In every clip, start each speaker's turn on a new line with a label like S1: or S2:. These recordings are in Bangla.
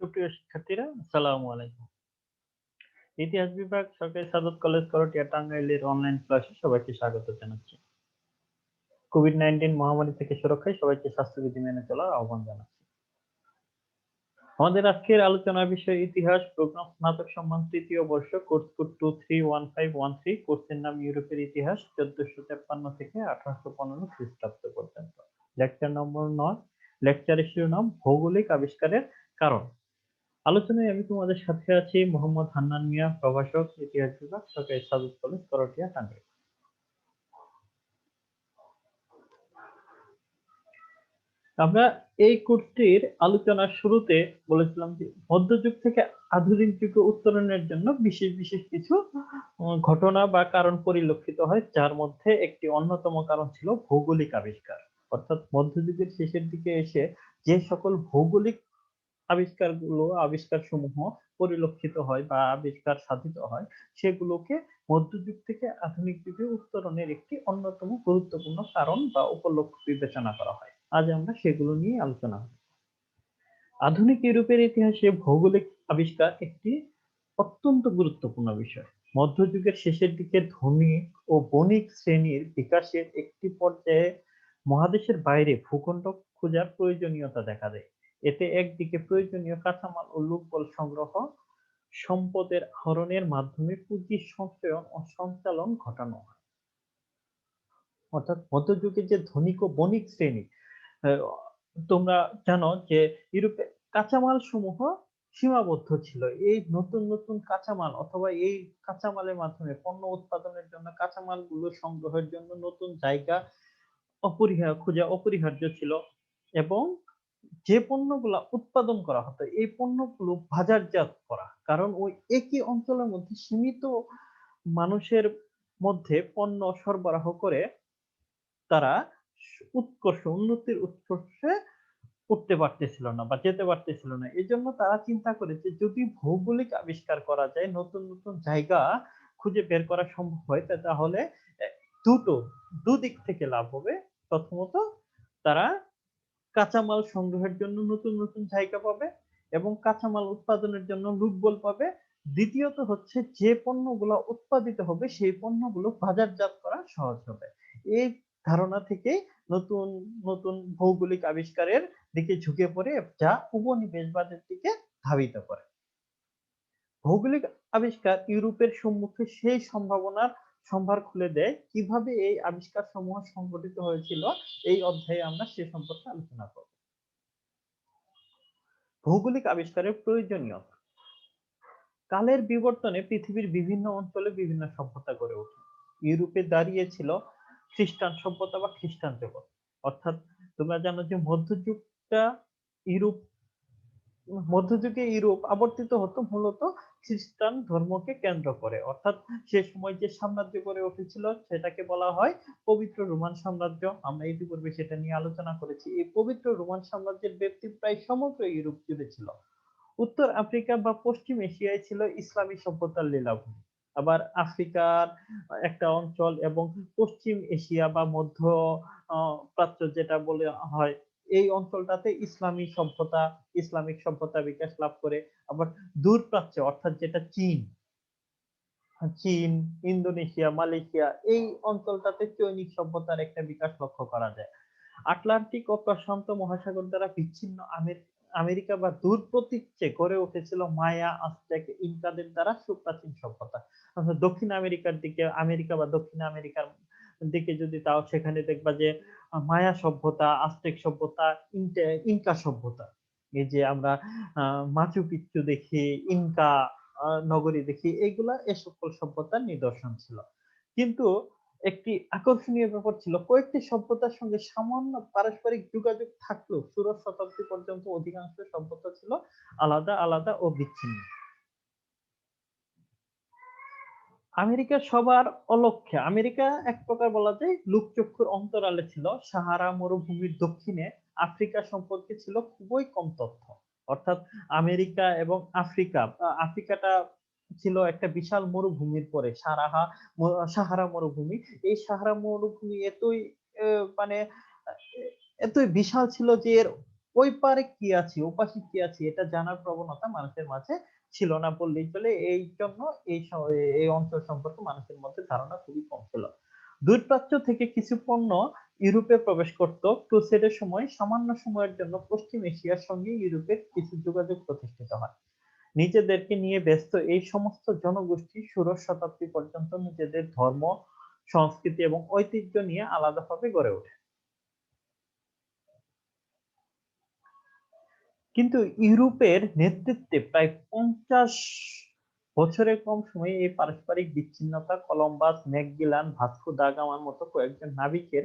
S1: সুপ্রিয় শিক্ষার্থীরা, আসসালামু আলাইকুম। ইতিহাস বিভাগ সরকারি সাদত কলেজ করটিয়া টাঙ্গাইলের অনলাইন ক্লাসে সবাইকে স্বাগত জানাচ্ছি। কোভিড-19 মহামারী থেকে সুরক্ষায় সবাইকে স্বাস্থ্যবিধি মেনে চলার আহ্বান জানাচ্ছি। আমাদের আজকের আলোচনার বিষয় ইতিহাস প্রোগ্রাম স্নাতক সম্মান তৃতীয় বর্ষ কোর্স কোড 231513 কোর্সের নাম ইউরোপের ইতিহাস 1453 থেকে 1815 খ্রিস্টাব্দ পর্যন্ত। Lecture number 9। লেকচারের শিরোনাম ভৌগোলিক আবিষ্কারের কারণ। আলোচনায় আমি তোমাদের সাথে আছি মোহাম্মদ হান্নান মিয়া, প্রভাষক, ইতিহাস বিভাগ, সরকারি সাদত কলেজ, করটিয়া, টাঙ্গাইল। আমরা এই কোর্সটির আলোচনার শুরুতে বলেছিলাম যে মধ্যযুগ থেকে আধুনিক যুগে উত্তরণের জন্য বিশেষ বিশেষ কিছু ঘটনা বা কারণ পরিলক্ষিত হয়, যার মধ্যে একটি অন্যতম কারণ ছিল ভৌগোলিক আবিষ্কার। অর্থাৎ মধ্যযুগের শেষের দিকে এসে যে সকল ভৌগোলিক আবিষ্কার সমূহ পরিলক্ষিত হয় বা আবিষ্কার সাধিত হয়, সেগুলোকে মধ্যযুগ থেকে আধুনিক যুগে উত্তরণের একটি অন্যতম গুরুত্বপূর্ণ কারণ বা উপলক্ষ বিবেচনা করা হয়। আজ আমরা সেগুলো নিয়ে আলোচনা করব। আধুনিক ইউরোপের ইতিহাসে ভৌগোলিক আবিষ্কার একটি অত্যন্ত গুরুত্বপূর্ণ বিষয়। মধ্যযুগের শেষের দিকে ধনী ও বণিক শ্রেণীর বিকাশের একটি পর্যায়ে মহাদেশের বাইরে ভূখণ্ড খোঁজার প্রয়োজনীয়তা দেখা দেয়। এতে একদিকে প্রয়োজনীয় কাঁচামাল ও লোকবল সংগ্রহ, সম্পদের আহরণের মাধ্যমে পুঁজি সঞ্চয়ন ও সঞ্চালন ঘটানো হয়। অর্থাৎ মধ্যযুগে যে ধনিক ও বণিক শ্রেণী, আহ, তোমরা জানো যে ইউরোপে কাঁচামাল সমূহ সীমাবদ্ধ ছিল। এই নতুন নতুন কাঁচামাল অথবা এই কাঁচামালের মাধ্যমে পণ্য উৎপাদনের জন্য কাঁচামাল গুলো সংগ্রহের জন্য নতুন জায়গা খোঁজা অপরিহার্য ছিল। এবং যে পণ্যগুলা উৎপাদন করা হতো এই পণ্যগুলো বাজারজাত করা, কারণ ওই একই অঞ্চলের মধ্যে সীমিত মানুষের মধ্যে পণ্য সরবরাহ করে তারা উন্নতির উৎকর্ষে উঠতে পারতেছিল না বা যেতে পারতেছিল না। এজন্য তারা চিন্তা করে যে যদি ভৌগোলিক আবিষ্কার করা যায়, নতুন নতুন জায়গা খুঁজে বের করা সম্ভব হয়, তাহলে দুটো দুদিক থেকে লাভ হবে। প্রথমত তারা কাঁচামাল সংগ্রহের জন্য নতুন নতুন জায়গা পাবে এবং কাঁচামাল উৎপাদনের জন্য লোকবল পাবে। দ্বিতীয়ত হচ্ছে যে পণ্যগুলো উৎপাদিত হবে সেই পণ্যগুলো বাজারজাত করা সহজ হবে। এই ধারণা থেকে নতুন নতুন ভৌগোলিক আবিষ্কারের দিকে ঝুঁকে পড়ে, যা উপনিবেশবাদের দিকে ধাবিত করে। ভৌগোলিক আবিষ্কার ইউরোপের সম্মুখে সেই সম্ভাবনার সম্ভার খুলে দেয়। কিভাবে এই আবিষ্কার সমূহ সংঘটিত হয়েছিল, এই অধ্যায়ে আমরা সে সম্পর্কে আলোচনা করব। ভৌগোলিক আবিষ্কারের প্রয়োজনীয়তা। কালের বিবর্তনে পৃথিবীর বিভিন্ন অঞ্চলে বিভিন্ন সভ্যতা গড়ে ওঠে। ইউরোপে দাঁড়িয়েছিল খ্রিস্টান সভ্যতা বা খ্রিস্টান জগৎ। অর্থাৎ তোমরা জানো যে ইউরোপ মধ্যযুগে ইউরোপ আবর্তিত হতো মূলত খ্রিস্টান ধর্মকে কেন্দ্র করে। অর্থাৎ সে সময় যে সাম্রাজ্য গড়ে উঠেছিল সেটাকে বলা হয় পবিত্র রোমান সাম্রাজ্য। আমরা ইতিপূর্বে সেটা নিয়ে আলোচনা করেছি। এই পবিত্র রোমান সাম্রাজ্যের ব্যাপ্তি প্রায় সমগ্র ইউরোপ জুড়ে ছিল। উত্তর আফ্রিকা বা পশ্চিম এশিয়ায় ছিল ইসলামী সভ্যতার লীলাভূমি। আবার আফ্রিকার একটা অঞ্চল এবং পশ্চিম এশিয়া বা মধ্য প্রাচ্য যেটা বলে হয়, এই অঞ্চলটাতে ইসলামিক সভ্যতা বিকাশ লাভ করে। আবার দূর প্রাচ্যে অর্থাৎ যেটা চীন, ইন্দোনেশিয়া, মালয়েশিয়া, এই অঞ্চলটাতে চৈনিক সভ্যতার একটা বিকাশ লক্ষ্য করা যায়। আটলান্টিক ও প্রশান্ত মহাসাগর দ্বারা বিচ্ছিন্ন আমেরিকা বা দূর প্রতীচ্যে গড়ে উঠেছিল মায়া, আজটেক, ইনকাদের দ্বারা সুপ্রাচীন সভ্যতা। দক্ষিণ আমেরিকার দিকে, আমেরিকা বা দক্ষিণ আমেরিকার দিকে যদি তাও, সেখানে দেখবা যে মায়া সভ্যতা, আজটেক সভ্যতা, ইনকা সভ্যতা। এই যে আমরা মাচু পিচ্চু দেখি, ইনকা নগরী দেখি, এগুলা এ সকল সভ্যতার নিদর্শন ছিল। কিন্তু একটি আকর্ষণীয় ব্যাপার ছিল, কয়েকটি সভ্যতার সঙ্গে সামান্য পারস্পরিক যোগাযোগ থাকলেও ষোড়শ শতাব্দী পর্যন্ত অধিকাংশ সভ্যতা ছিল আলাদা আলাদা ও বিচ্ছিন্ন। আমেরিকা সবার অলক্ষ্যে, আমেরিকা এক প্রকার বলা যায় লোকচক্ষুর অন্তরালে ছিল। সাহারা মরুভূমির দক্ষিণে আফ্রিকা সম্পর্কে ছিল খুবই কম তথ্য। অর্থাৎ আমেরিকা এবং আফ্রিকাটা ছিল একটা বিশাল মরুভূমির পরে সাহারা মরুভূমি। এই সাহারা মরুভূমি মানে এতই বিশাল ছিল যে এর ওই পারে কি আছে, ওপাশে কি আছে এটা জানার প্রবণতা মানুষের মাঝে ছিল না বললেই চলে। এই জন্য এই অঞ্চল সম্পর্কে মানুষের মধ্যে ধারণা খুবই কম ছিল। দূরপ্রাচ্য থেকে কিছু পণ্য ইউরোপে প্রবেশ করত। ক্রুসেডের সময় সামান্য সময়ের জন্য পশ্চিম এশিয়ার সঙ্গে ইউরোপের কিছু যোগাযোগ প্রতিষ্ঠিত হয়। নিজেদেরকে নিয়ে ব্যস্ত এই সমস্ত জনগোষ্ঠী ষোড়শ শতাব্দী পর্যন্ত নিজেদের ধর্ম, সংস্কৃতি এবং ঐতিহ্য নিয়ে আলাদাভাবে গড়ে ওঠে। কিন্তু ইউরোপের নেতৃত্বে প্রায় 50 বছরের কম সময়ে এই পারস্পরিক বিচ্ছিন্নতা কলম্বাস, ম্যাকগিলান, ভাস্কো দা গামার মতো কয়েকজন নাবিকের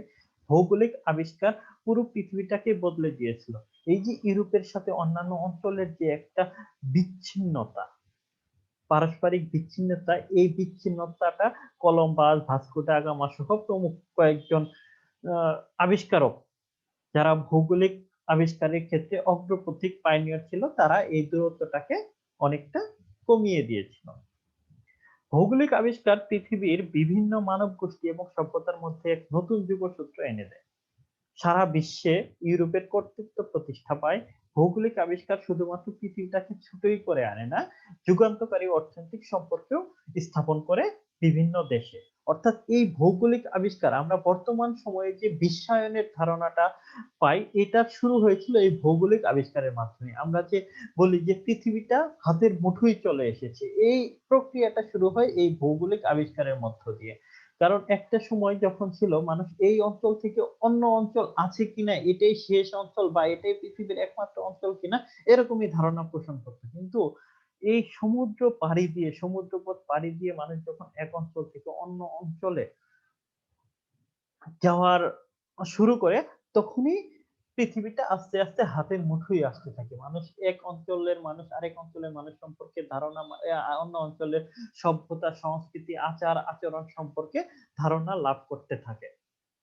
S1: ভৌগোলিক আবিষ্কার পুরো পৃথিবীটাকে বদলে দিয়েছিল। এই যে ইউরোপের সাথে অন্যান্য অঞ্চলের যে একটা বিচ্ছিন্নতা, পারস্পরিক বিচ্ছিন্নতা, এই বিচ্ছিন্নতাটা কলম্বাস, ভাস্কো দা গামা সহ প্রমুখ কয়েকজন আবিষ্কারক যারা ভৌগোলিক আবিষ্কারের ক্ষেত্রে অগ্রপথিক পাইনিয়র ছিল, তারা এই দূরত্বটাকে অনেকটা কমিয়ে দিয়েছিল। ভৌগোলিক আবিষ্কার পৃথিবীর বিভিন্ন মানব গোষ্ঠী এবং সভ্যতার মধ্যে এক নতুন যোগসূত্র এনে দেয়। সারা বিশ্বে ইউরোপের কর্তৃত্ব প্রতিষ্ঠা পায়। ভৌগোলিক আবিষ্কার শুধুমাত্র পৃথিবীটাকে ছোটই করে আনে না, যুগান্তকারী অর্থনৈতিক সম্পর্কেও স্থাপন করে বিভিন্ন দেশে। অর্থাৎ এই ভৌগোলিক আবিষ্কার, আমরা বর্তমান সময়ে যে বিশ্বায়নের ধারণাটা পাই, এটা শুরু হয়েছিল এই ভৌগোলিক আবিষ্কারের মাধ্যমে। আমরা যে বলি যে পৃথিবীটা হাতের মুঠোয় চলে এসেছে, এই প্রক্রিয়াটা শুরু হয় এই ভৌগোলিক আবিষ্কারের মধ্য দিয়ে। কারণ একটা সময় যখন ছিল মানুষ এই অঞ্চল থেকে অন্য অঞ্চল আছে কিনা, এটাই শেষ অঞ্চল বা এটাই পৃথিবীর একমাত্র অঞ্চল কিনা, এরকমই ধারণা পোষণ করতো। কিন্তু এই সমুদ্র পাড়ি দিয়ে, সমুদ্রপথ পাড়ি দিয়ে মানুষ যখন এক অঞ্চল থেকে অন্য অঞ্চলে যাওয়ার শুরু করে, তখনই পৃথিবীটা আস্তে আস্তে হাতের মুঠোয় আসতে থাকে। মানুষ এক অঞ্চলের মানুষ আরেক অঞ্চলের মানুষ সম্পর্কে ধারণা, অন্য অঞ্চলের সভ্যতা, সংস্কৃতি, আচার আচরণ সম্পর্কে ধারণা লাভ করতে থাকে।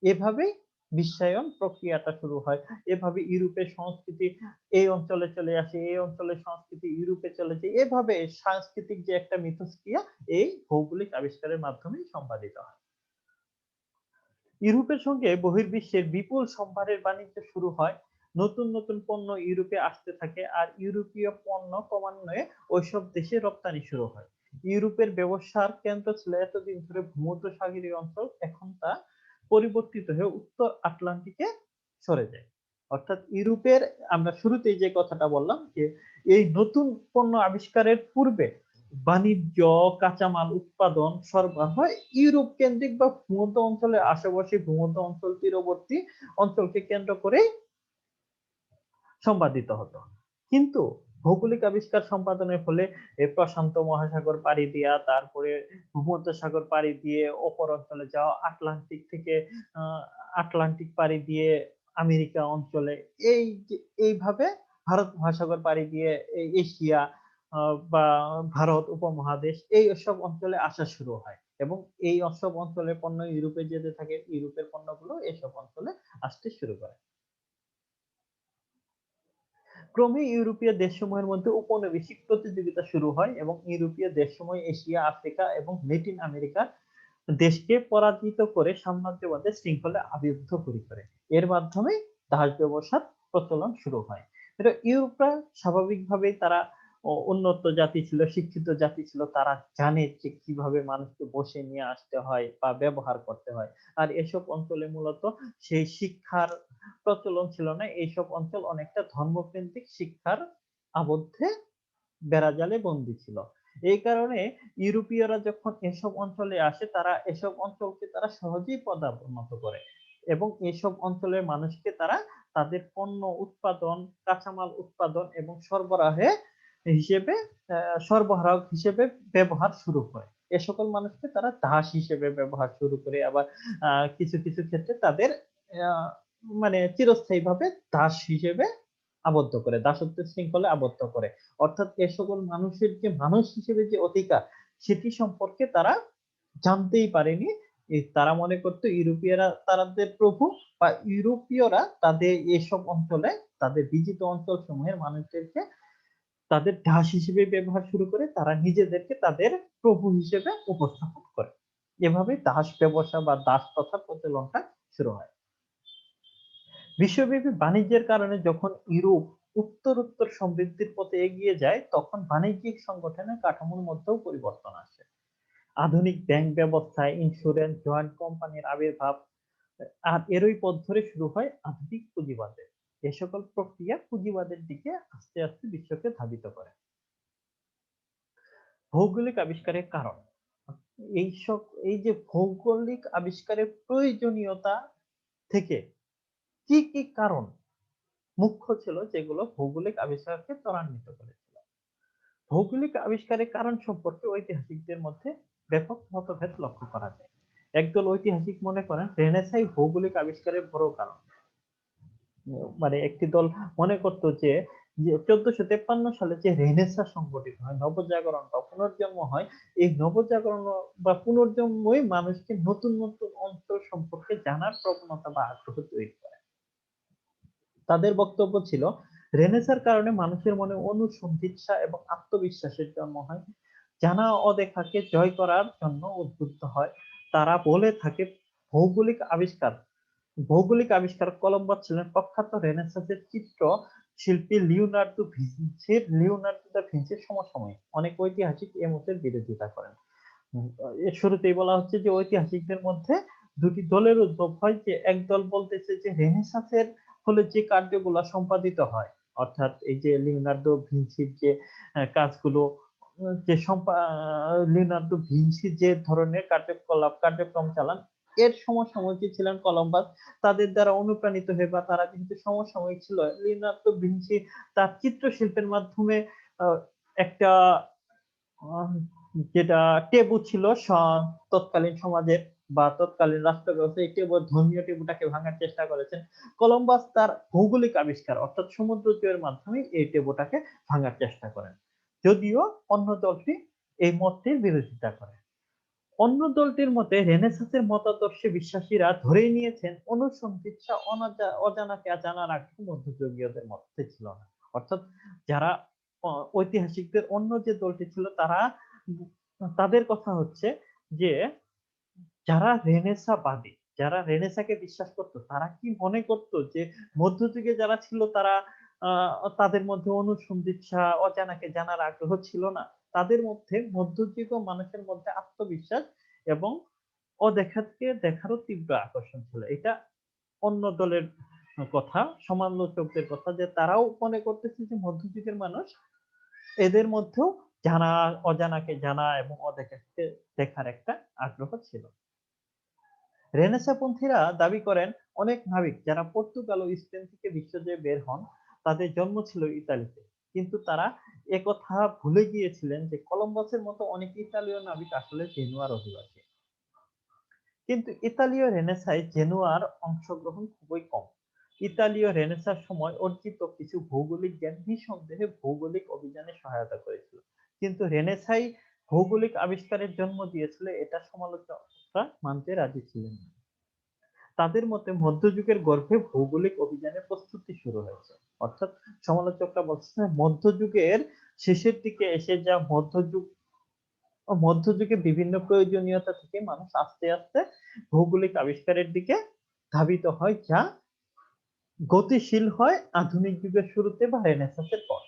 S1: এভাবেই বিশ্বায়ন প্রক্রিয়াটা শুরু হয়। এভাবে ইউরোপের সংস্কৃতি এই অঞ্চলে চলে আসে, এই অঞ্চলের সংস্কৃতি ইউরোপে চলে যায়। এভাবে সাংস্কৃতিক যে একটা মিথস্ক্রিয়া এই ভৌগোলিক আবিষ্কারের মাধ্যমেই সম্পাদিত হয়। ইউরোপের সঙ্গে বহির্বিশ্বের বিপুল সম্ভারের বাণিজ্য শুরু হয়। নতুন নতুন পণ্য ইউরোপে আসতে থাকে আর ইউরোপীয় পণ্য ক্রমান্বয়ে ওইসব দেশে রপ্তানি শুরু হয়। ইউরোপের ব্যবসার কেন্দ্র ছিল এতদিন ধরে ভূমধ্যসাগরীয় অঞ্চল, এখন তা পরিবর্তিত হয়ে উত্তর আটলান্টিকে সরে যায়। অর্থাৎ ইউরোপের, আমরা শুরুতেই যে কথাটা বললাম যে এই নতুন পণ্য আবিষ্কারের পূর্বে বাণিজ্য, কাঁচামাল উৎপাদন, সরবরাহ ইউরোপ কেন্দ্রিক বা ভূমধ্য অঞ্চলের আশেপাশে ভূমধ্য অঞ্চল তীরবর্তী অঞ্চলকে কেন্দ্র করে সম্পাদিত হতো। কিন্তু ভৌগোলিক আবিষ্কার সম্পাদনের ফলে প্রশান্ত মহাসাগর পাড়ি দিয়া, তারপরে ভূমধ্যসাগর পাড়ি দিয়ে অপর অঞ্চলে যাওয়া, আটলান্টিক থেকে আটলান্টিক পাড়ি দিয়ে আমেরিকা অঞ্চলে, এই এইভাবে ভারত মহাসাগর পাড়ি দিয়ে এশিয়া বা ভারত উপমহাদেশ এই সব অঞ্চলে আসা শুরু হয় এবং এই সব অঞ্চলের পণ্য ইউরোপে যেতে থাকে, ইউরোপের পণ্যগুলো এসব অঞ্চলে আসতে শুরু করে। ক্রমে ইউরোপীয় দেশসমূহের মধ্যে উপনিবেশিক প্রতিযোগিতা শুরু হয় এবং ইউরোপীয় দেশসমূহ এশিয়া, আফ্রিকা এবং ল্যাটিন আমেরিকার দেশকে পরাজিত করে সাম্রাজ্যবাদের শৃঙ্খলে আবদ্ধ করে। এর মাধ্যমে জাহাজ ব্যবসার প্রচলন শুরু হয়। এটা ইউরোপরা স্বাভাবিকভাবেই তারা উন্নত জাতি ছিল, শিক্ষিত জাতি ছিল, তারা জানে যে কিভাবে মানুষকে বসে নিয়ে আসতে হয় বা ব্যবহার করতে হয়। আর এসব অঞ্চলে মূলত সেই শিক্ষার প্রচলন ছিল না। এইসব অঞ্চল অনেকটা ধর্মকেন্দ্রিক শিক্ষার আবদ্ধে বেড়াজালে বন্দী ছিল। এই কারণে ইউরোপীয়রা যখন এসব অঞ্চলে আসে, তারা এসব অঞ্চলকে তারা সহজেই পদানত করে এবং এসব অঞ্চলের মানুষকে তারা তাদের পণ্য উৎপাদন, কাঁচামাল উৎপাদন এবং সরবরাহে হিসেবে সরবরাহ হিসেবে ব্যবহার শুরু করে। এ সকল মানুষকে তারা দাস হিসেবে ব্যবহার শুরু করে, আবার কিছু কিছু ক্ষেত্রে তাদের আহ, মানে চিরস্থায়ীভাবে দাস হিসেবে আবদ্ধ করে, দাসত্বের শৃঙ্খলে আবদ্ধ করে। অর্থাৎ এ সকল মানুষের যে মানুষ হিসেবে যে অধিকার, সেটি সম্পর্কে তারা জানতেই পারেনি। তারা মনে করতো ইউরোপীয়রা তাদের প্রভু বা ইউরোপীয়রা তাদের এসব অঞ্চলে, তাদের বিজিত অঞ্চল সমূহের মানুষদেরকে তাদের দাস হিসেবে ব্যবহার শুরু করে, তারা নিজেদেরকে তাদের প্রভু হিসেবে উপস্থাপন করে। এভাবে দাস ব্যবসা বা দাস প্রথার প্রচলনটা শুরু হয়। বিশ্বব্যাপী বাণিজ্যের কারণে যখন ইউরোপ উত্তরোত্তর সমৃদ্ধির পথে এগিয়ে যায়, তখন বাণিজ্যিক সংগঠনের কাঠামোর মধ্যেও পরিবর্তন আসে। আধুনিক ব্যাংক ব্যবস্থা, ইন্স্যুরেন্স, জয়েন্ট কোম্পানির আবির্ভাব, আর এরই পথ ধরে শুরু হয় আধুনিক পুঁজিবাদের। এ সকল প্রক্রিয়া পুঁজিবাদের দিকে আস্তে আস্তে বিশ্বকে ধাবিত করে। ভৌগোলিক আবিষ্কারের কারণ, এইসব এই যে ভৌগোলিক আবিষ্কারের প্রয়োজনীয়তা থেকে কি কি কারণ মুখ্য ছিল যেগুলো ভৌগোলিক আবিষ্কারকে ত্বরান্বিত করেছিল? ভৌগোলিক আবিষ্কারের কারণ সম্পর্কে ঐতিহাসিকদের মধ্যে ব্যাপক মতভেদ লক্ষ্য করা যায়। একদল ঐতিহাসিক মনে করেন রেনেসাঁই ভৌগোলিক আবিষ্কারের বড় কারণ। মানে একটি দল মনে করত যে 1453 সালে যে রেনেসাঁ সংগঠিত হয়, নবজাগরণ বা পুনর্জন্ম হয়, এই নবজাগরণ বা পুনর্জন্মই মানুষকে নতুন নতুন অঞ্চল সম্পর্কে জানার প্রবণতা বা আগ্রহ তৈরি করে। তাদের বক্তব্য ছিল রেনেসাঁর কারণে মানুষের মনে অনুসন্ধিৎসা এবং আত্মবিশ্বাসের জন্ম হয়, জানা অদেখাকে জয় করার জন্য উদ্বুদ্ধ হয়। তারা বলে থাকে ভৌগোলিক আবিষ্কার ভৌগোলিক আবিষ্কারক কলম্বাস ছিলেন প্রখ্যাত রেনেসাঁসের চিত্র শিল্পী লিওনার্দো দা ভিঞ্চির সমসাময়িক। অনেক ঐতিহাসিক এ মতের বিরোধিতা করেন। এর শুরুতেই বলা হচ্ছে যে ঐতিহাসিকদের মধ্যে দুটি দলের উদ্ভব হয়, যে একদল বলতেছে যে রেনেসাঁসের ফলে যে কার্যগুলো সম্পাদিত হয়, অর্থাৎ এই যে লিওনার্দো ভিঞ্চির যে কাজগুলো, যে লিওনার্দো ভিঞ্চি যে ধরনের কার্যক্রম চালান, এর সমসাময়িক ছিলেন কলম্বাস। তাদের দ্বারা অনুপ্রাণিত হয়ে বা তারা যেহেতু সমসাময়িক ছিল, লিওনার্দো ভিঞ্চি তার চিত্রশিল্পের মাধ্যমে একটা আহ, যেটা টেবু ছিল তৎকালীন সমাজের বা তৎকালীন রাষ্ট্র ব্যবস্থায়, এই টেবু, ধর্মীয় টেবুটাকে ভাঙার চেষ্টা করেছেন। কলম্বাস তার ভৌগোলিক আবিষ্কার অর্থাৎ সমুদ্র জয়ের মাধ্যমে এই টেবুটাকে ভাঙার চেষ্টা করেন, যদিও অন্য দলটি এই মতটির বিরোধিতা করে। অন্য দলটির মতে রেনেসাঁসের মতাদর্শে বিশ্বাসীরা ধরেই নিয়েছেন অনুসন্ধিৎসা অজানাকে জানার আগ্রহ মধ্যযুগীয়দের মধ্যে ছিল না। অর্থাৎ যারা ঐতিহাসিকদের অন্য যে দলটি ছিল, তারা তাদের কথা হচ্ছে যে যারা রেনেসাঁবাদী, যারা রেনেসাঁকে বিশ্বাস করত, তারা কি মনে করত যে মধ্যযুগে যারা ছিল তারা তাদের মধ্যে অনুসন্ধিৎসা অজানাকে জানার আগ্রহ ছিল না? তাদের মধ্যে মধ্যযুগীয় মানুষের মধ্যে আত্মবিশ্বাস এবং অদেখাকে দেখারও তীব্র আকর্ষণ ছিল। এটা অন্য দলের কথা, সমালোচকদের কথা, যে তারাও মনে করতেছে যে মধ্যযুগের মানুষ, এদের মধ্যেও জানা অজানাকে জানা এবং অদেখাকে দেখার একটা আগ্রহ ছিল। রেনেসাঁপন্থীরা দাবি করেন অনেক নাবিক যারা পর্তুগাল ও স্পেন থেকে বিশ্বজয়ে বের হন, তাদের জন্ম ছিল ইতালিতে, কিন্তু তারা একথা ভুলে গিয়েছিলেন যে কলম্বাসের মতো অনেক ইতালীয় নাবিক আসলে জেনুয়ার অধিবাসী। কিন্তু ইতালীয় রেনেসাঁয় জেনুয়ার অংশগ্রহণ খুবই কম। ইতালীয় রেনেসাঁর সময় অর্জিত কিছু ভৌগোলিক জ্ঞান নিঃসন্দেহে ভৌগোলিক অভিযানে সহায়তা করেছিল, কিন্তু রেনেসাঁই ভৌগোলিক আবিষ্কারের জন্ম দিয়েছিল, এটা সমালোচকরা মানতে রাজি ছিলেন না। তাদের মতে মধ্যযুগের গর্ভে ভৌগোলিক অভিযানের প্রস্তুতি শুরু হয়েছে। অর্থাৎ সমালোচকরা বলছে মধ্যযুগের শেষের দিকে এসে যা মধ্যযুগে বিভিন্ন প্রয়োজনীয়তা থেকে মানুষ আস্তে আস্তে ভৌগোলিক আবিষ্কারের দিকে ধাবিত হয়, যা গতিশীল হয় আধুনিক যুগের শুরুতে বা রেনেসাঁসের পর।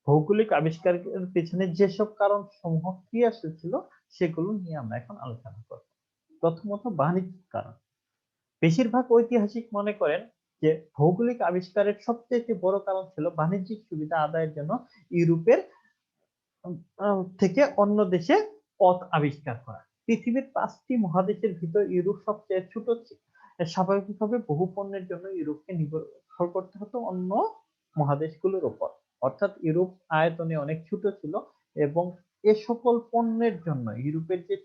S1: ভৌগোলিক আবিষ্কারের পেছনে যেসব কারণ সমূহ ক্রিয়াশীল ছিল, সেগুলো নিয়ে আমরা এখন আলোচনা করব। প্রথমত বাণিজ্যিক কারণ। বেশিরভাগ ঐতিহাসিক মনে করেন যে ভৌগোলিক আবিষ্কারের সবচেয়ে বড় কারণ ছিল বাণিজ্যিক সুবিধা আদায়ের জন্য ইউরোপের থেকে অন্য দেশে পথ আবিষ্কার করা। পৃথিবীর 5টি মহাদেশের ভিতর ইউরোপ সবচেয়ে ছোট ছিল। স্বাভাবিকভাবে বহু পণ্যের জন্য ইউরোপকে নির্ভর করতে হতো অন্য মহাদেশগুলোর উপর। অর্থাৎ ইউরোপ আয়তনে অনেক ছোট ছিল এবং এ সকল পণ্যের জন্য ইউরোপের যে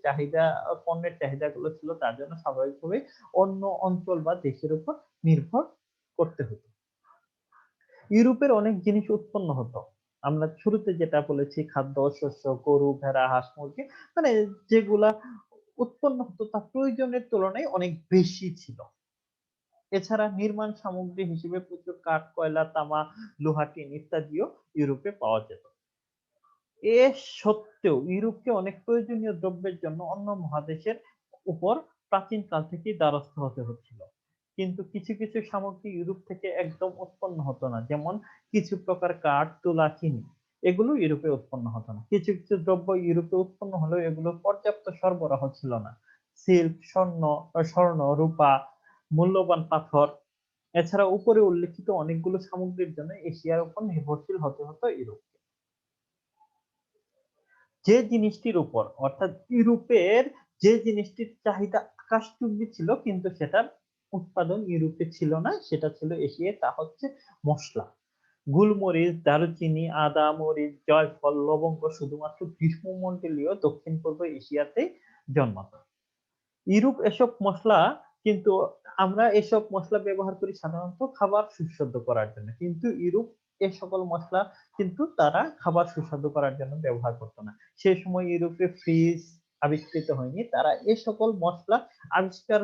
S1: পণ্যের চাহিদাগুলো ছিল, তার জন্য স্বাভাবিকভাবে অন্য অঞ্চল বা দেশের উপর নির্ভর করতে হতো। ইউরোপের অনেক জিনিস উৎপন্ন হতো। আমরা শুরুতে যেটা বলেছি, খাদ্য, শস্য, গরু, ভেড়া, হাঁস, মুরগি, মানে যেগুলা উৎপন্ন হতো তা প্রয়োজনের তুলনায় অনেক বেশি ছিল। এছাড়া নির্মাণ সামগ্রী হিসেবে প্রচুর কাঠ, কয়লা, তামা, লোহা, টিন ইত্যাদিও ইউরোপে পাওয়া যেত। এ সত্ত্বেও ইউরোপকে অনেক প্রয়োজনীয় দ্রব্যের জন্য অন্য মহাদেশের উপর প্রাচীন কাল থেকেই দ্বারস্থ হতে হচ্ছিল। কিন্তু কিছু কিছু সামগ্রী ইউরোপ থেকে একদম উৎপন্ন হতো না, যেমন কিছু প্রকার কাঠ, তুলা, চিনি, এগুলো ইউরোপে উৎপন্ন হতো না। কিছু কিছু দ্রব্য ইউরোপে উৎপন্ন হলেও এগুলো পর্যাপ্ত সরবরাহ ছিল না। সিল্ক, স্বর্ণ, রূপা, মূল্যবান পাথর, এছাড়া উপরে উল্লেখিত অনেকগুলো সামগ্রীর জন্য এশিয়ার উপর নির্ভরশীল হতে হতো ইউরোপ। যে জিনিসটির উপর, অর্থাৎ ইউরোপের যে জিনিসটির চাহিদা আকাশচুম্বী ছিল কিন্তু সেটার উৎপাদন ইউরোপে ছিল না, সেটা ছিল এশিয়ায়, তা হচ্ছে মসলা। গোলমরিচ, দারুচিনি, আদা, মরিচ, জয়ফল, লবঙ্গ শুধুমাত্র গ্রীষ্মমন্ডলীয় দক্ষিণ পূর্ব এশিয়াতে জন্মাত। ইউরোপ এসব মসলা কিন্তু আমরা এসব মসলা ব্যবহার করি সাধারণত খাবার সুস্বাদু করার জন্য, কিন্তু ইউরোপ এ সকল মসলা কিন্তু তারা খাবার সুস্বাদু করার জন্য ব্যবহার করতো না। সেই সময় ইউরোপে ফ্রিজ আবিষ্কৃত হয়নি, তারা এ সকল মসলা আবিষ্কার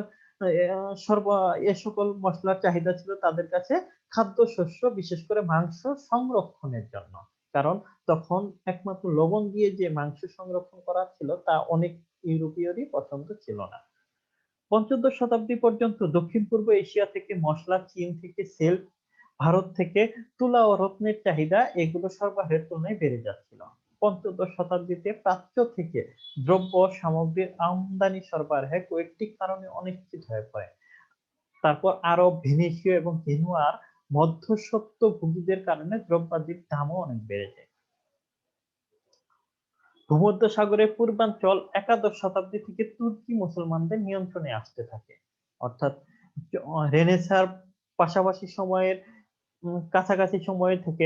S1: এ সকল মসলার চাহিদা ছিল তাদের কাছে খাদ্যশস্য, বিশেষ করে মাংস সংরক্ষণের জন্য। কারণ তখন একমাত্র লবণ দিয়ে যে মাংস সংরক্ষণ করা ছিল তা অনেক ইউরোপীয়রই পছন্দ ছিল না। পঞ্চদশ শতাব্দী পর্যন্ত দক্ষিণ-পূর্ব এশিয়া থেকে মসলা, চীন থেকে সিল্ক, ভারত থেকে তুলা ও রত্নের চাহিদা এগুলো সরবরাহের তুলনায় বেড়ে যাচ্ছিল। পঞ্চদশ শতাব্দীতে প্রাচ্য থেকে দ্রব্য সামগ্রীর আমদানি সরবরাহে কয়েকটি কারণে অনিশ্চিত হয়ে পড়ে। তারপর আরব, ভেনিসীয় এবং গেনুয়ার মধ্যস্বত্বভোগীদের কারণে দ্রব্যাদির দামও অনেক বেড়ে যায়। ভূমধ্যসাগরের পূর্বাঞ্চল একাদশ শতাব্দী থেকে তুর্কি মুসলমানদের নিয়ন্ত্রণে আসতে থাকে, অর্থাৎ রেনেসাঁর পাশাপাশি সময়ের কাছাকাছি সময় থেকে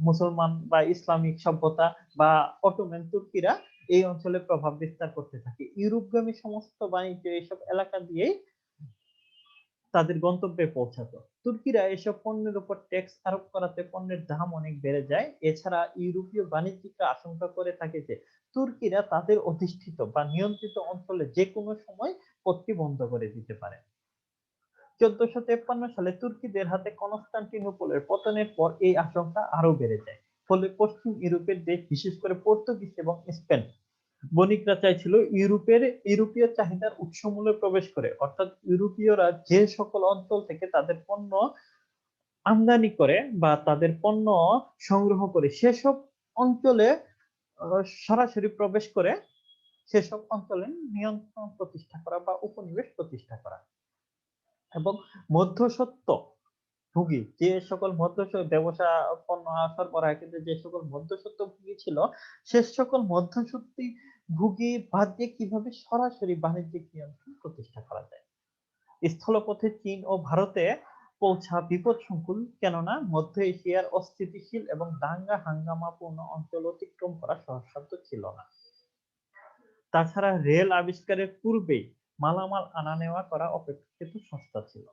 S1: মুসলমান বা ইসলামিক সভ্যতা বা অটোমান তুর্কিরা এই অঞ্চলে প্রভাব বিস্তার করতে থাকে। ইউরোপগামী সমস্ত বাণিজ্য এইসব এলাকা দিয়েই তাদের গন্তব্যে পৌঁছাতো। তুর্কিরা এসব পণ্যের উপর ট্যাক্স আরোপ করাতে পণ্যের দাম অনেক বেড়ে যায়। এছাড়া ইউরোপীয় বাণিজ্যিকরা আশঙ্কা করে থাকে যে তুর্কিরা তাদের অধিষ্ঠিত বা নিয়ন্ত্রিত অঞ্চলে যে কোনো সময় পথটি বন্ধ করে দিতে পারে। 1453 সালে তুর্কিদের হাতে কনস্টান্টিনোপলের পতনের পর এই আশঙ্কা আরো বেড়ে যায়। ফলে পশ্চিম ইউরোপের দেশ, বিশেষ করে পর্তুগিজ এবং স্পেন বণিকরা চাইছিল ইউরোপীয় চাহিদার উৎসমূলে প্রবেশ করে, অর্থাৎ ইউরোপীয়রা যে সকল অঞ্চল থেকে তাদের পণ্য আমদানি করে বা তাদের পণ্য সংগ্রহ করে সেসব অঞ্চলে সরাসরি প্রবেশ করে সেসব অঞ্চলে নিয়ন্ত্রণ প্রতিষ্ঠা করা বা উপনিবেশ প্রতিষ্ঠা করা। এবং মধ্যস্বত্ব ভোগী যে সকল ব্যবসা পণ্য সরবরাহের ক্ষেত্রে যে সকল মধ্যস্বত্ব ভোগী ছিল, সে সকল মধ্যস্বত্বী ভোগী বাদ দিয়ে কিভাবে সরাসরি বাণিজ্যিক নিয়ন্ত্রণ প্রতিষ্ঠা করা যায়। স্থলপথে চীন ও ভারতে পৌঁছা বিপদসংকুল, কেননা মধ্য এশিয়ার অস্থিতিশীল এবং দাঙ্গা হাঙ্গামাপূর্ণ অঞ্চল অতিক্রম করা সহজসাধ্য ছিল না। তাছাড়া রেল আবিষ্কারের পূর্বেই মালামাল আনা নেওয়া করা অপেক্ষাকৃত সস্তা ছিল।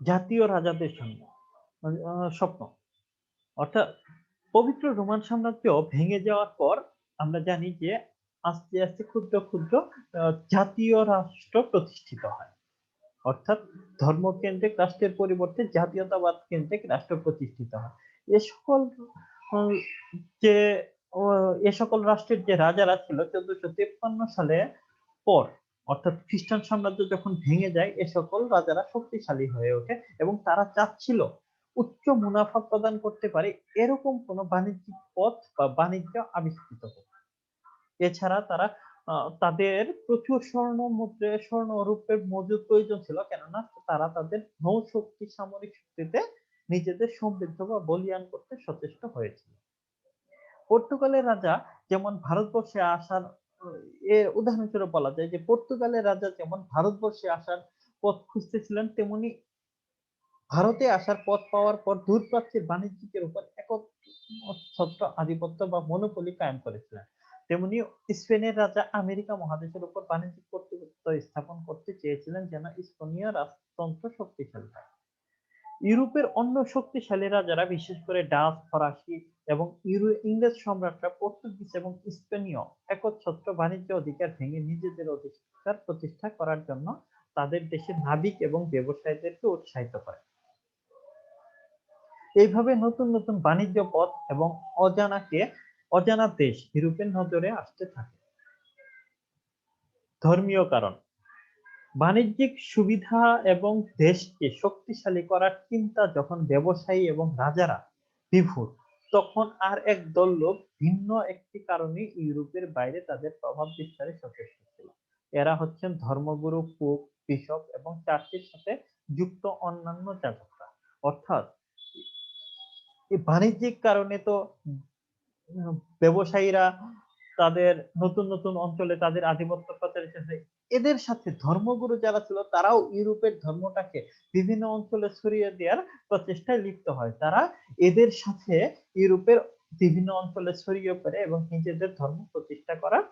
S1: জাতীয় রাজাদের স্বপ্ন, অর্থাৎ পবিত্র রোমান সাম্রাজ্য ভেঙে যাওয়ার পর আমরা জানি যে আস্তে আস্তে ক্ষুদ্র ক্ষুদ্র জাতীয় রাষ্ট্র প্রতিষ্ঠিত হয়, অর্থাৎ ধর্মকেন্দ্রিক রাষ্ট্রের পরিবর্তে জাতীয়তাবাদ কেন্দ্রিক রাষ্ট্র প্রতিষ্ঠিত হয়। এ সকল আহ, যে এ সকল রাষ্ট্রের যে রাজারা ছিল 1453 সালে পর, অর্থাৎ খ্রিস্টান সাম্রাজ্য যখন ভেঙে যায়, এ সকল রাজারা শক্তিশালী হয়ে ওঠে এবং তারা চাচ্ছিল উচ্চ মুনাফা প্রদান করতে পারে এরকম কোন বাণিজ্যিক পথ বা বাণিজ্য আবিষ্কৃত করতে। এছাড়া তারা তাদের প্রচুর স্বর্ণ ও রূপের মজুদ প্রয়োজন ছিল, কেননা তারা তাদের নৌশক্তি, সামরিক শক্তিতে নিজেদের সমৃদ্ধ বা বলীয়ান করতে সচেষ্ট হয়েছিল। পর্তুগালের রাজা যেমন ভারতবর্ষে আসার এর উদাহরণস্বরূপ বলা যায় যে পর্তুগালের রাজা যেমন ভারতবর্ষে আসার পথ খুঁজতেছিলেন, তেমনি ভারতে আসার পথ পাওয়ার পর দূরপ্রাচ্যের বাণিজ্যিকের উপর একচ্ছত্র আধিপত্য বা মনোপলি কায়েম করেছিলেন। তেমনি স্পেনের রাজা আমেরিকা মহাদেশের উপর বাণিজ্যিক কর্তৃত্ব স্থাপন করতে চেয়েছিলেন যেন স্পেনীয় রাজতন্ত্র শক্তিশালী হয়। ইউরোপের অন্য শক্তিশালী রাজারা, বিশেষ করে ডাচ, ফরাসি এবং ইংরেজ সম্রাটরা পর্তুগিজ এবং স্পেনীয় একচ্ছত্র বাণিজ্য অধিকার ভেঙে নিজেদের অধিকার প্রতিষ্ঠা করার জন্য তাদের দেশের নাবিক এবং ব্যবসায়ীদেরকে উৎসাহিত করে। এইভাবে নতুন নতুন বাণিজ্য পথ এবং অজানা দেশ ইউরোপের নজরে আসতে থাকে। ধর্মীয় কারণ, বাণিজ্যিক সুবিধা এবং দেশকে শক্তিশালী করার চিন্তা যখন ব্যবসায়ী এবং রাজারা বিভোর, তখন আর একদল লোক ভিন্ন একটি কারণে ইউরোপের বাইরে তাদের প্রভাব বিস্তারে সচেষ্ট ছিল। এরা হচ্ছেন ধর্মগুরু, পোপ, বিশপ এবং চার্চের সাথে যুক্ত অন্যান্য যাজকরা। অর্থাৎ এই বাণিজ্যিক কারণে তো ব্যবসায়ীরা তাদের নতুন নতুন অঞ্চলে তাদের আধিপত্য প্রচারের জন্য এদের সাথে ধর্মগুরু যারা ছিল তারাও ইউরোপের ধর্মটাকে বিভিন্ন অঞ্চলে ছড়িয়ে দেওয়ার প্রচেষ্টায় লিপ্ত হয়। তারা এদের সাথে ইউরোপের বিভিন্ন অঞ্চলে ছড়িয়ে পড়ে এবং নিজেদের ধর্ম প্রতিষ্ঠা করার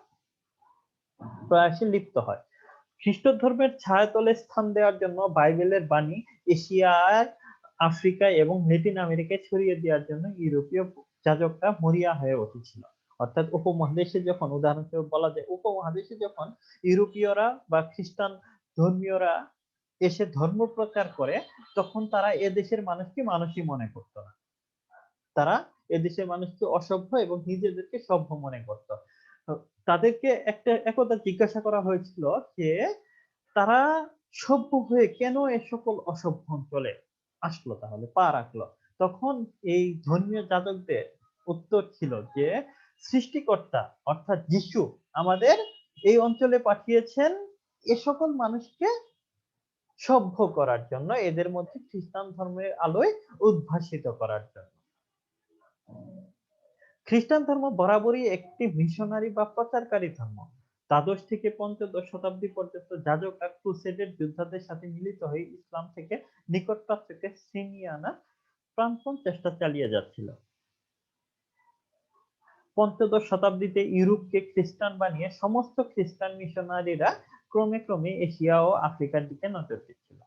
S1: প্রয়াসে লিপ্ত হয়। খ্রিস্ট ধর্মের ছায়াতলে স্থান দেওয়ার জন্য বাইবেলের বাণী এশিয়ায়, আফ্রিকায় এবং ল্যাটিন আমেরিকায় ছড়িয়ে দেওয়ার জন্য ইউরোপীয় যাজকরা মরিয়া হয়ে উঠেছিল। অর্থাৎ উপমহাদেশে যখন, উদাহরণস্বরূপ বলা যায়, উপমহাদেশে যখন ইউরোপীয়রা বা খ্রিস্টান ধর্মীয়রা এসে ধর্ম প্রচার করে, তখন তারা এদেশের মানুষকে মানুষই মনে করতো না। তারা এদেশের মানুষকে অসভ্য এবং নিজেদেরকে সভ্য মনে করত। তো তাদেরকে একটা একদা জিজ্ঞাসা করা হয়েছিল যে তারা সভ্য হয়ে কেন এ সকল অসভ্য অঞ্চলে আসলো, তাহলে পা রাখলো। তখন এই ধর্মীয় যাজকদের উত্তর ছিল যে সৃষ্টিকর্তা অর্থাৎ যিশু আমাদের এই অঞ্চলে পাঠিয়েছেন এ সকল মানুষকে সভ্য করার জন্য, এদের মধ্যে খ্রিস্টান ধর্মের আলোয় উদ্ভাসিত করার জন্য। খ্রিস্টান ধর্ম বরাবরই একটি মিশনারি বা প্রচারকারী ধর্ম। দ্বাদশ থেকে পঞ্চদশ শতাব্দী পর্যন্ত যাজকরা ক্রুসেডের যোদ্ধাদের সাথে মিলিত হয়ে ইসলাম থেকে নিকট প্রাচ্যকে ছিনিয়ে আনার প্রাণপণ চেষ্টা চালিয়ে যাচ্ছিল। পঞ্চদশ শতাব্দীতে ইউরোপকে খ্রিস্টান বানিয়ে সমস্ত খ্রিস্টান মিশনারিরা ক্রমে ক্রমে এশিয়া ও আফ্রিকার দিকে নজর দিচ্ছিল।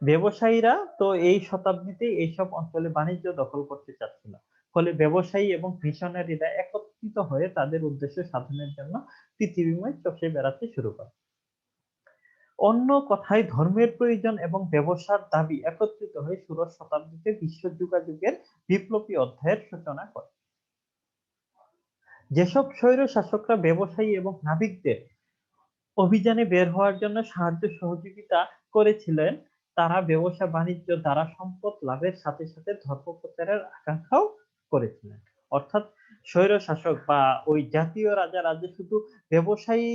S1: ব্যবসায়ীরা তো এই শতাব্দীতে এইসব অঞ্চলে বাণিজ্য দখল করতে চাচ্ছিল। ফলে ব্যবসায়ী এবং মিশনারিরা একত্রিত হয়ে তাদের উদ্দেশ্য সাধনের জন্য পৃথিবীময় চষে বেড়াতে শুরু করে। অন্য কথায় ধর্মের প্রয়োজন এবং ব্যবসার দাবি একত্রিত হয়ে ষোড়শ শতাব্দীতে বিশ্ব যোগাযোগের বিপ্লবী অধ্যায়ের সূচনা করে। যেসব স্বৈর শাসকরা ব্যবসায়ী এবং নাবিকদের অভিযানে বের হওয়ার জন্য সাহায্য সহযোগিতা করেছিলেন, তারা ব্যবসা বাণিজ্য দ্বারা সম্পদ লাভের সাথে সাথে ধর্ম প্রচারের আকাঙ্ক্ষাও করেছিলেন। অর্থাৎ স্বৈর শাসক বা ওই জাতীয় রাজারা যে শুধু ব্যবসায়ী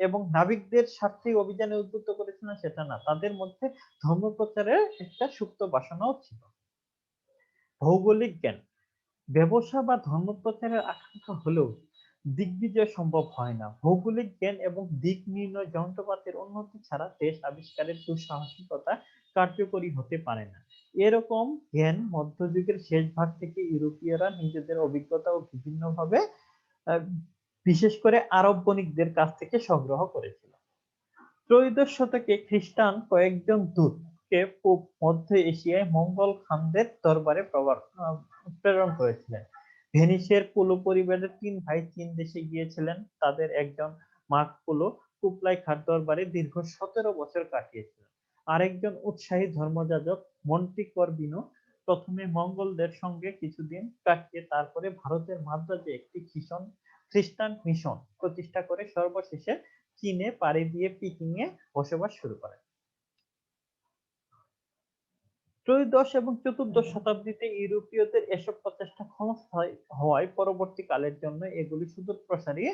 S1: এবং নাবিকদের স্বার্থে অভিযানে উদ্বুদ্ধ করেছিলেন সেটা না, তাদের মধ্যে ধর্ম প্রচারের একটা সুপ্ত বাসনাও ছিল। ভৌগোলিক জ্ঞান, ব্যবসা বা ধর্ম প্রচারের আকাঙ্ক্ষা হলেও দিগ্বিজয় সম্ভব হয় না। ভৌগোলিক জ্ঞান এবং দিক নির্ণয় যন্ত্রপাতির উন্নতি ছাড়া দেশ আবিষ্কারের দুঃসাহসিকতা কার্যকরী হতে পারে না। এরকম জ্ঞান মধ্যযুগের শেষ ভাগ থেকে ইউরোপীয়রা নিজেদের অভিজ্ঞতা ও বিভিন্নভাবে আহ, বিশেষ করে আরব বণিকদের কাছ থেকে সংগ্রহ করেছিল। ত্রয়োদশ শতকে খ্রিস্টান কয়েকজন দূতকে পূব মধ্য এশিয়ায় মঙ্গল খানদের দরবারে প্রেরণ করেছিলেন। ভেনিসের পোলো পরিবারের 3 ভাই চীন দেশে গিয়েছিলেন। তাদের একজন মার্ক পোলো কুবলাই খাঁর দরবারে দীর্ঘ 17 বছর কাটিয়েছিলেন। আরেকজন উৎসাহী ধর্মযাজক মন্টি করবিনো প্রথমে মঙ্গলদের সঙ্গে কিছুদিন কাটিয়ে তারপরে ভারতের মাদ্রাজে একটি খ্রিস্টান মিশন প্রতিষ্ঠা করে সর্বশেষে চীনে পাড়ি দিয়ে পিকিংয়ে বসবাস শুরু করেন। ত্রয়োদশ এবং চতুর্দশ শতাব্দীতে ইউরোপীয়দের এসব প্রচেষ্টা ক্ষণস্থায়ী হওয়ায় পরবর্তীকালের জন্য এগুলি সুদূরপ্রসারী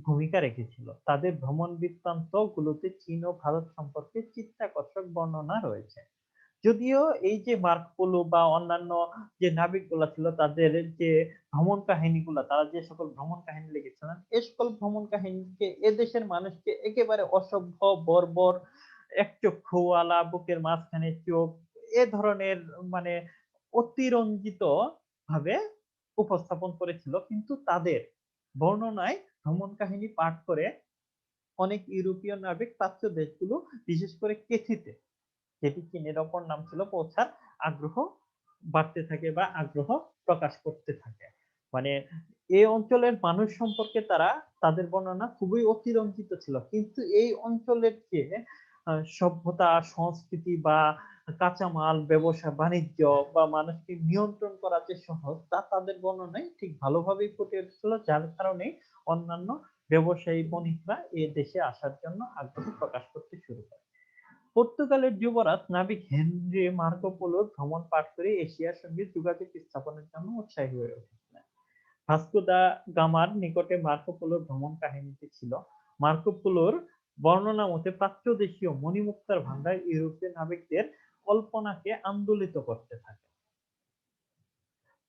S1: ভূমিকা রেখেছিল। তাদের ভ্রমণ বৃত্তান্ত গুলোতে চীন ও ভারত সম্পর্কে চিত্তাকর্ষক বর্ণনা রয়েছে। যদিও এই যে মার্ক পোলো বা অন্যান্য যে নাবিক গুলা ছিল তাদের যে ভ্রমণ কাহিনীগুলা, তারা যে সকল ভ্রমণ কাহিনী লিখেছিলেন, এই সকল ভ্রমণ কাহিনীকে এদেশের মানুষকে একেবারে অসভ্য, বর্বর, এক চক্ষুওয়ালা, বুকের মাঝখানে চোখ, এ ধরনের মানে অতিরঞ্জিত ভাবে উপস্থাপন করেছিল। কিন্তু তাদের বর্ণনায় ভ্রমণ কাহিনী পাঠ করে অনেক ইউরোপীয় নাবিক প্রাচ্য দেশগুলো, বিশেষ করে কেথিতে, যেটি চীনের অপর নাম ছিল, পৌঁছার আগ্রহ বাড়তে থাকে বা আগ্রহ প্রকাশ করতে থাকে। মানে এই অঞ্চলের মানুষ সম্পর্কে তারা, তাদের বর্ণনা খুবই অতিরঞ্জিত ছিল। কিন্তু এই অঞ্চলের যে সভ্যতা, সংস্কৃতি বা কাঁচামাল, ব্যবসা বাণিজ্য বা মানুষকে নিয়ন্ত্রণ করা যে সহজ, তা তাদের বর্ণনায় ঠিক ভালোভাবেই ফুটে উঠেছিল, যার কারণে অন্যান্য ব্যবসায়ী বণিকরা এ দেশে আসার জন্য আগ্রহ প্রকাশ করতে শুরু করে। পর্তুগালের যুবরাজ নাবিক হেনরি মার্কো পোলোর ভ্রমণ পাঠ করে এশিয়ার সঙ্গে যোগাযোগ স্থাপনের জন্য উৎসাহী হয়ে উঠেছিলেন। ভাস্কো দা গামার নিকটে মার্কো পোলোর ভ্রমণ কাহিনীটি ছিল। মার্কো পোলোর বর্ণনা মতে প্রাচ্যদেশীয় মণিমুক্তার ভান্ডার ইউরোপীয় নাবিকদের কল্পনাকে আন্দোলিত করতে থাকে।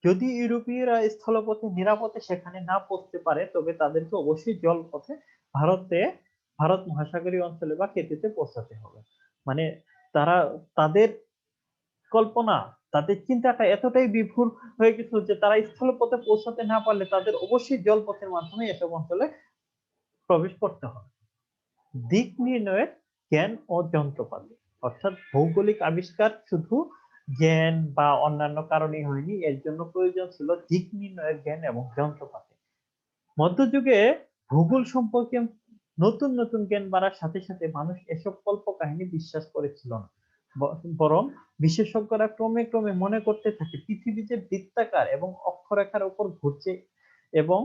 S1: যদি ইউরোপীয়রা স্থলপথে নিরাপদে সেখানে না পৌঁছতে পারে তবে তাদেরকে অবশ্যই জলপথে ভারতে ভারত মহাসাগরীয় অঞ্চলে বা কেটিতে পৌঁছাতে হবে। মানে তারা তাদের কল্পনা, তাদের চিন্তাটা এতটাই বিভুর হয়ে গেছিল যে তারা স্থলপথে পৌঁছাতে না পারলে তাদের অবশ্যই জলপথের মাধ্যমে এসব অঞ্চলে প্রবেশ করতে হবে। দিক নির্ণয়ের জ্ঞান ও যন্ত্রপাতি, অর্থাৎ ভৌগোলিক আবিষ্কার শুধু জ্ঞান বা অন্যান্য কারণেই হয়নি, এর জন্য প্রয়োজন ছিল দিক নির্ণয়ের জ্ঞান এবং যন্ত্রপাতি। মধ্যযুগে ভূগোল সম্পর্কে নতুন নতুন জ্ঞান বাড়ার সাথে সাথে মানুষ এসব কল্পকাহিনী বিশ্বাস করেছিল না, বরং বিশেষজ্ঞরা ক্রমে ক্রমে মনে করতে থাকে পৃথিবী যে বৃত্তাকার এবং অক্ষরেখার উপর ঘুরছে এবং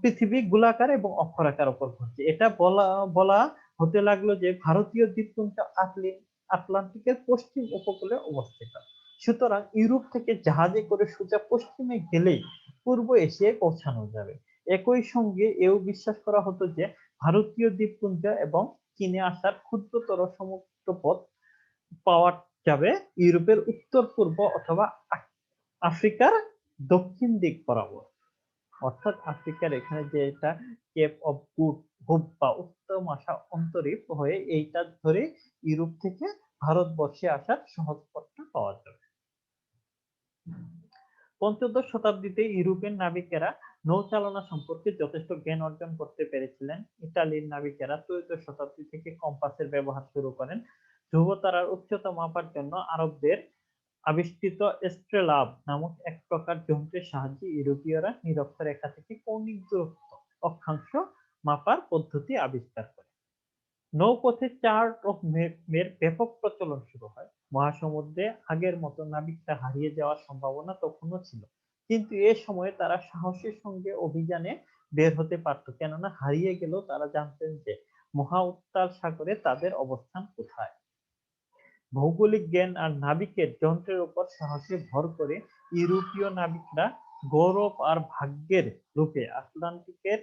S1: পৃথিবী গোলাকার এবং অক্ষরাকার উপর ঘুরছে। এটা বলা বলা হতে লাগলো যে ভারতীয় দ্বীপপুঞ্জ আটলান্টিকের পশ্চিম উপকূলে অবস্থিত। সুতরাং ইউরোপ থেকে জাহাজে করে সোজা পশ্চিমে গেলেই পূর্ব এশিয়ায় পৌঁছানো যাবে। একই সঙ্গে এও বিশ্বাস করা হতো যে ভারতীয় দ্বীপপুঞ্জ এবং চীনে আসার ক্ষুদ্রতর সমুদ্র পথ পাওয়া যাবে ইউরোপের উত্তর পূর্ব অথবা আফ্রিকার দক্ষিণ দিক বরাবর। অর্থাৎ আফ্রিকার এখানে যে এটা কেপ অফ গুড হোপ বা উত্তম আশা অন্তরীপ হয়ে এইটা ধরে ইউরোপ থেকে ভারতবর্ষে আসার সহজ পথটা পাওয়া যাবে। পঞ্চদশ শতাব্দীতে ইউরোপিয়ান নাবিকেরা নৌচালনা সম্পর্কে যথেষ্ট জ্ঞান অর্জন করতে পেরেছিলেন। ইতালির নাবিকেরা ত্রয়োদশ শতাব্দী থেকে কম্পাসের ব্যবহার শুরু করেন। ধ্রুবতারার উচ্চতা মাপার জন্য আরবদের আবিষ্কৃত স্ট্রেলাব নামক এক প্রকার যন্ত্রের সাহায্যে ইউরোপীয়রা নিরক্ষরেখা থেকে কৌণিক দূরত্ব অক্ষাংশ মাপার পদ্ধতি আবিষ্কার করে। নৌপথে চার্ট অফ ম্যাপের ব্যাপক প্রচলন শুরু হয়। মহাসমুদ্রে আগের মতো নাবিকরা হারিয়ে যাওয়ার সম্ভাবনা তখনও ছিল, কিন্তু এ সময়ে তারা সাহসের সঙ্গে অভিযানে বের হতে পারত, কেননা হারিয়ে গেলেও তারা জানতেন যে মহা উত্তাল সাগরে তাদের অবস্থান কোথায়। ভৌগোলিক জ্ঞান আর নাবিকের যন্ত্রের উপর সাহসে ভর করে ইউরোপীয় নাবিকরা গৌরব আর ভাগ্যের রূপে আটলান্টিকের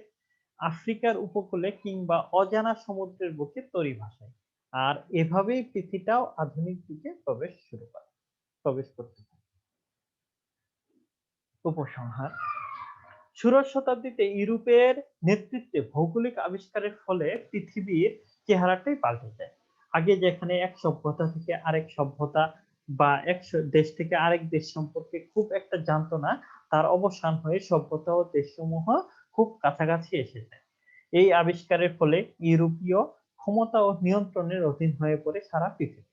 S1: আফ্রিকার উপকূলে কিংবা অজানা সমুদ্রের বুকে তরি ভাসায়। আর এভাবেই পৃথিবীটাও আধুনিক যুগে প্রবেশ করতে থাকে। উপসংহার: ষোড়শ শতাব্দীতে ইউরোপের নেতৃত্বে ভৌগোলিক আবিষ্কারের ফলে পৃথিবীর চেহারাটাই পাল্টে যায়। আগে যেখানে এক সভ্যতা থেকে আরেক সভ্যতা বা এক দেশ থেকে আরেক দেশ সম্পর্কে খুব একটা জানতো না, তার অবসান হয়ে সভ্যতা ও দেশসমূহ খুব কাছাকাছি এসে যায়। এই আবিষ্কারের ফলে ইউরোপীয় ক্ষমতা ও নিয়ন্ত্রণের অধীন হয়ে পড়ে সারা পৃথিবী।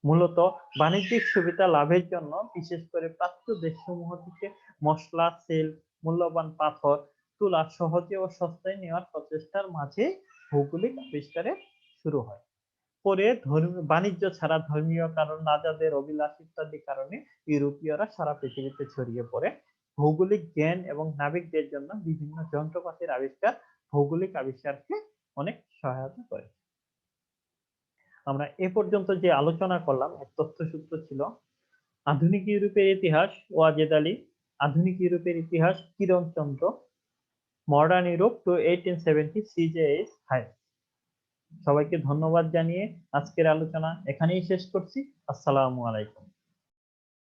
S1: মূলত বাণিজ্যিক সুবিধা লাভের জন্য বিশেষ করে প্রাচ্য দেশসমূহ থেকে মসলা, তেল, মূল্যবান পাথর, তুলা সহজে ও সস্তায় নেওয়ার প্রচেষ্টার মাঝে ভৌগোলিক আবিষ্কারের শুরু হয়। পরে বাণিজ্য ছাড়া ধর্মীয় কারণ, রাজাদের অভিলাষ ইত্যাদি কারণে ইউরোপীয়রা সারা পৃথিবীতে ছড়িয়ে পড়ে। ভৌগোলিক জ্ঞান এবং নাবিকদের জন্য বিভিন্ন যন্ত্রপাতির আবিষ্কার ভৌগোলিক আবিষ্কারকে অনেক সহায়তা করে। আমরা এ পর্যন্ত যে আলোচনা করলাম এর তথ্যসূত্র ছিল আধুনিক ইউরোপের ইতিহাস ওয়াজেদ আলী, আধুনিক ইউরোপের ইতিহাস কিরণচন্দ্র, মডার্ন ইউরোপ টু 1870 সিজেএস হাইস। সবাইকে ধন্যবাদ জানিয়ে আজকের আলোচনা এখানেই শেষ করছি। আসসালামু আলাইকুম।